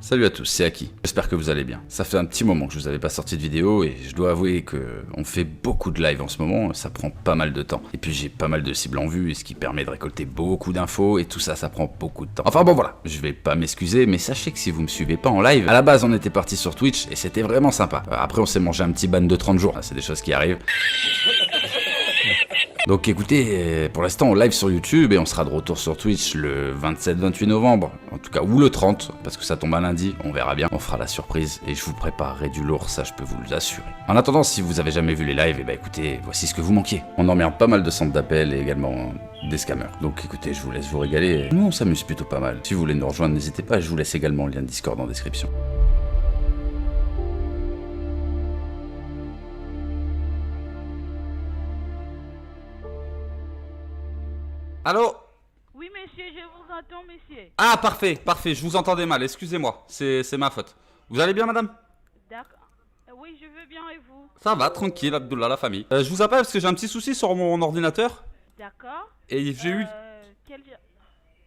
Salut à tous, c'est Aki. J'espère que vous allez bien. Ça fait un petit moment que je vous avais pas sorti de vidéo et je dois avouer que on fait beaucoup de live en ce moment, ça prend pas mal de temps. Et puis j'ai pas mal de cibles en vue, ce qui permet de récolter beaucoup d'infos et tout ça, ça prend beaucoup de temps. Enfin bon voilà, je vais pas m'excuser, mais sachez que si vous me suivez pas en live, à la base on était parti sur Twitch et c'était vraiment sympa. Après on s'est mangé un petit ban de 30 jours, c'est des choses qui arrivent. Donc écoutez, pour l'instant on live sur YouTube et on sera de retour sur Twitch le 27-28 novembre, en tout cas, ou le 30, parce que ça tombe un lundi, on verra bien, on fera la surprise et je vous préparerai du lourd, ça je peux vous l'assurer. En attendant, si vous avez jamais vu les lives, et bah écoutez, voici ce que vous manquiez. On emmerde pas mal de centres d'appel et également des scammers. Donc écoutez, je vous laisse vous régaler, nous on s'amuse plutôt pas mal. Si vous voulez nous rejoindre, n'hésitez pas, je vous laisse également le lien de Discord en description. Allô? Oui, monsieur, je vous entends, monsieur. Ah parfait, je vous entendais mal, excusez-moi, c'est ma faute. Vous allez bien madame? D'accord. Oui, je veux bien et vous? Ça va, tranquille, Abdullah, la famille. Je vous appelle parce que j'ai un petit souci sur mon ordinateur. D'accord. Et j'ai eu... Quel...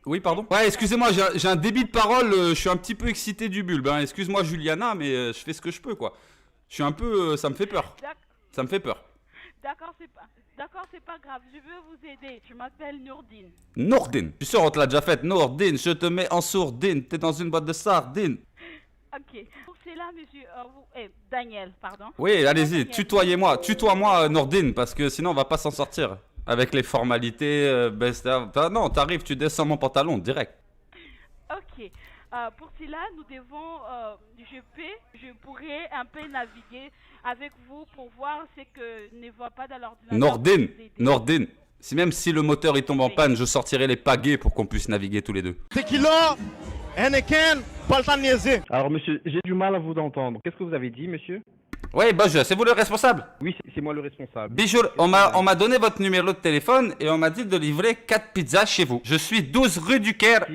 Oui, pardon? Ouais, excusez-moi, j'ai un débit de parole, je suis un petit peu excité du bulbe. Hein. Excuse-moi Juliana, mais je fais ce que je peux, quoi. Je suis un peu... ça me fait peur. Ça me fait peur. D'accord, c'est pas grave, je veux vous aider. Je m'appelle Nourdine. Nourdine? Je suis sûr, on te l'a déjà fait. Nourdine, je te mets en sourdine, t'es dans une boîte de sardines. Ok. Pour cela, monsieur... Daniel, pardon. Oui, allez-y, tutoyez-moi. Tutoie-moi, Nourdine, parce que sinon on va pas s'en sortir. Avec les formalités, non, t'arrives, tu descends mon pantalon, direct. Ok. Pour cela, nous devons... je pourrais un peu naviguer avec vous pour voir ce que ne voit pas dans l'ordinateur. Nourdine, même si le moteur il tombe en panne, je sortirai les pagaies pour qu'on puisse naviguer tous les deux. Tequila, Heineken, pas le temps de niaiser. Alors monsieur, j'ai du mal à vous entendre. Qu'est-ce que vous avez dit, monsieur? Oui, c'est vous le responsable? Oui, c'est moi le responsable. Bijou, on m'a donné votre numéro de téléphone et on m'a dit de livrer 4 pizzas chez vous. Je suis 12 rue du Caire.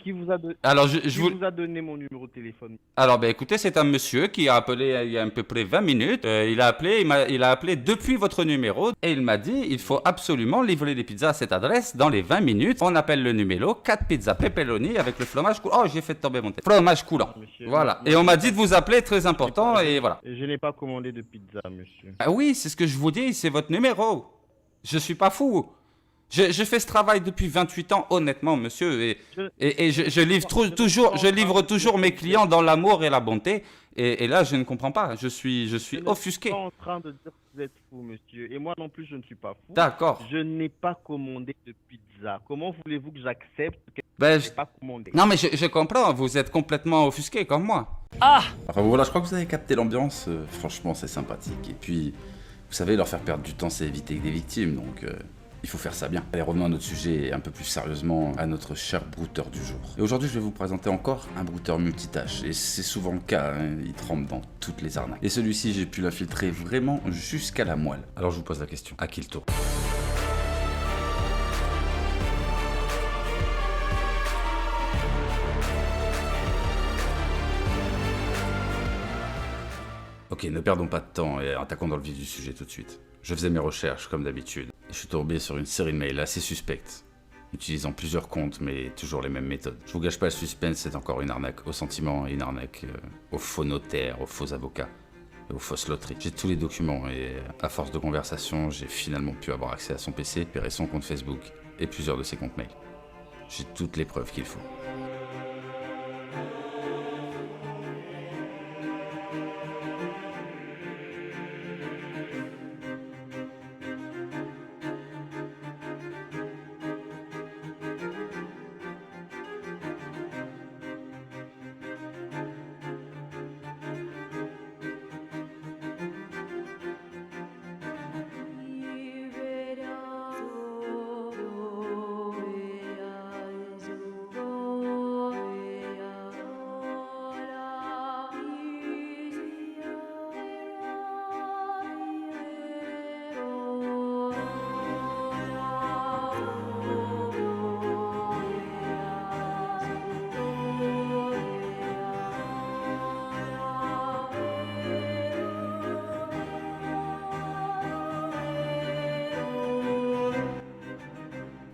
Qui vous a donné Alors, vous a donné mon numéro de téléphone? Alors, écoutez, c'est un monsieur qui a appelé il y a à peu près 20 minutes. Il a appelé depuis votre numéro et il m'a dit il faut absolument livrer les pizzas à cette adresse dans les 20 minutes. On appelle le numéro 4 pizzas pepperoni avec le fromage coulant. Oh, j'ai fait tomber mon téléphone. Fromage coulant. Monsieur, voilà. Et on m'a dit de vous appeler, très important, et voilà. Je n'ai pas commandé de pizza, monsieur. Ah oui, c'est ce que je vous dis, c'est votre numéro. Je suis pas fou. Je fais ce travail depuis 28 ans, honnêtement, monsieur, et je livre toujours mes clients dans l'amour et la bonté, et là, je ne comprends pas, je suis offusqué. Je suis pas en train de dire que vous êtes fou, monsieur, et moi non plus, je ne suis pas fou. D'accord. Je n'ai pas commandé de pizza. Comment voulez-vous que j'accepte que je n'ai pas commandé? Non, mais je comprends, vous êtes complètement offusqué comme moi. Ah! Enfin voilà, je crois que vous avez capté l'ambiance, franchement, c'est sympathique, et puis, vous savez, leur faire perdre du temps, c'est éviter des victimes, donc... il faut faire ça bien. Allez, revenons à notre sujet et un peu plus sérieusement à notre cher brouteur du jour. Et aujourd'hui, je vais vous présenter encore un brouteur multitâche. Et c'est souvent le cas, hein, il trempe dans toutes les arnaques. Et celui-ci, j'ai pu l'infiltrer vraiment jusqu'à la moelle. Alors je vous pose la question, à qui le tour? Ok, ne perdons pas de temps et attaquons dans le vif du sujet tout de suite. Je faisais mes recherches, comme d'habitude, et je suis tombé sur une série de mails assez suspectes, utilisant plusieurs comptes, mais toujours les mêmes méthodes. Je vous gâche pas le suspense, c'est encore une arnaque aux sentiments et une arnaque aux faux notaires, aux faux avocats et aux fausses loteries. J'ai tous les documents et à force de conversation, j'ai finalement pu avoir accès à son PC, récupérer son compte Facebook et plusieurs de ses comptes mails. J'ai toutes les preuves qu'il faut.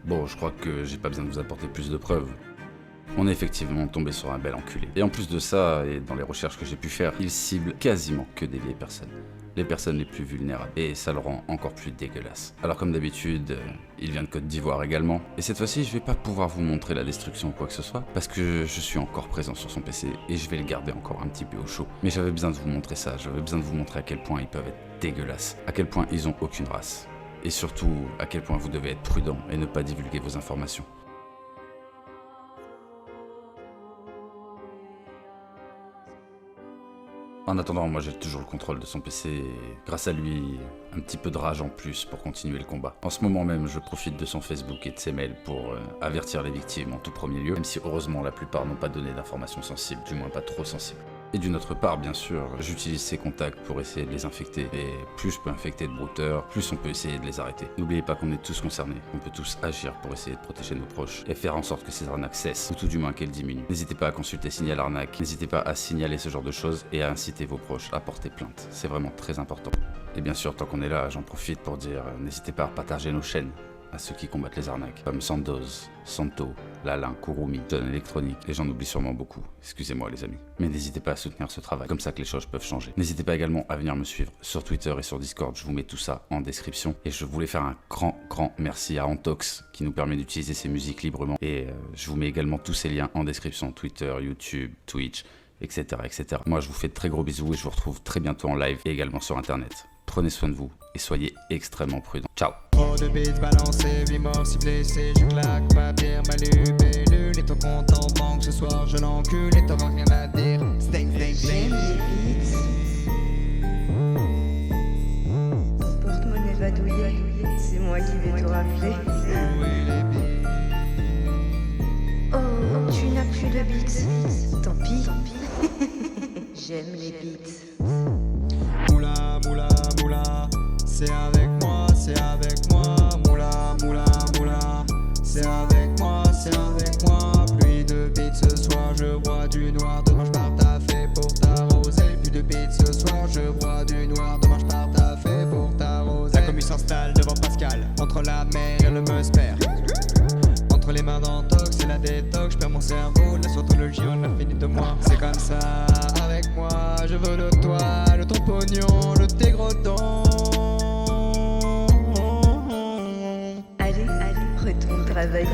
Bon, je crois que j'ai pas besoin de vous apporter plus de preuves. On est effectivement tombé sur un bel enculé. Et en plus de ça, et dans les recherches que j'ai pu faire, il cible quasiment que des vieilles personnes. Les personnes les plus vulnérables. Et ça le rend encore plus dégueulasse. Alors comme d'habitude, il vient de Côte d'Ivoire également. Et cette fois-ci, je vais pas pouvoir vous montrer la destruction ou quoi que ce soit, parce que je suis encore présent sur son PC et je vais le garder encore un petit peu au chaud. Mais j'avais besoin de vous montrer ça, j'avais besoin de vous montrer à quel point ils peuvent être dégueulasses, à quel point ils ont aucune race. Et surtout, à quel point vous devez être prudent et ne pas divulguer vos informations. En attendant, moi j'ai toujours le contrôle de son PC et grâce à lui, un petit peu de rage en plus pour continuer le combat. En ce moment même, je profite de son Facebook et de ses mails pour avertir les victimes en tout premier lieu, même si heureusement la plupart n'ont pas donné d'informations sensibles, du moins pas trop sensibles. Et d'une autre part, bien sûr, j'utilise ces contacts pour essayer de les infecter. Et plus je peux infecter de brouteurs, plus on peut essayer de les arrêter. N'oubliez pas qu'on est tous concernés, qu'on peut tous agir pour essayer de protéger nos proches et faire en sorte que ces arnaques cessent, ou tout du moins qu'elles diminuent. N'hésitez pas à consulter Signal Arnaque, n'hésitez pas à signaler ce genre de choses et à inciter vos proches à porter plainte. C'est vraiment très important. Et bien sûr, tant qu'on est là, j'en profite pour dire, n'hésitez pas à partager nos chaînes à ceux qui combattent les arnaques, comme Sandoz, Santo, Lalin, Kurumi, John Electronic, et j'en oublie sûrement beaucoup, excusez-moi les amis. Mais n'hésitez pas à soutenir ce travail, comme ça que les choses peuvent changer. N'hésitez pas également à venir me suivre sur Twitter et sur Discord, je vous mets tout ça en description. Et je voulais faire un grand merci à Antox, qui nous permet d'utiliser ses musiques librement. Et je vous mets également tous ces liens en description, Twitter, YouTube, Twitch, etc. etc. Moi je vous fais de très gros bisous et je vous retrouve très bientôt en live et également sur internet. Prenez soin de vous et soyez extrêmement prudents. Ciao. Trop de beats balancés, 8 morts, 6 blessés, je claque, papier, malu, bellule, et ton compte en banque, ce soir je l'encule et t'auras rien à dire. Steak, steak, steak. Ton porte-monnaie va douiller, c'est moi qui vais tout rafler. Oh, tu n'as plus de beats, tant pis, j'aime les beats. Moula, moula, moula, c'est avec moi, moula, moula, moula, c'est avec moi, pluie de beats ce soir, je bois du noir, demain je pars taffer pour t'arroser, pluie de beats ce soir, je bois du noir, demain je pars taffer pour t'arroser. La commu s'installe devant Pascal, entre la mer et le Musper, entre les mains d'Antox et la détox, je perds mon cerveau, la sociologie on a fini de moi, c'est comme ça, avec moi, je veux le toit, le ton pognon, le tes gros dents. Allez, retourne travailler.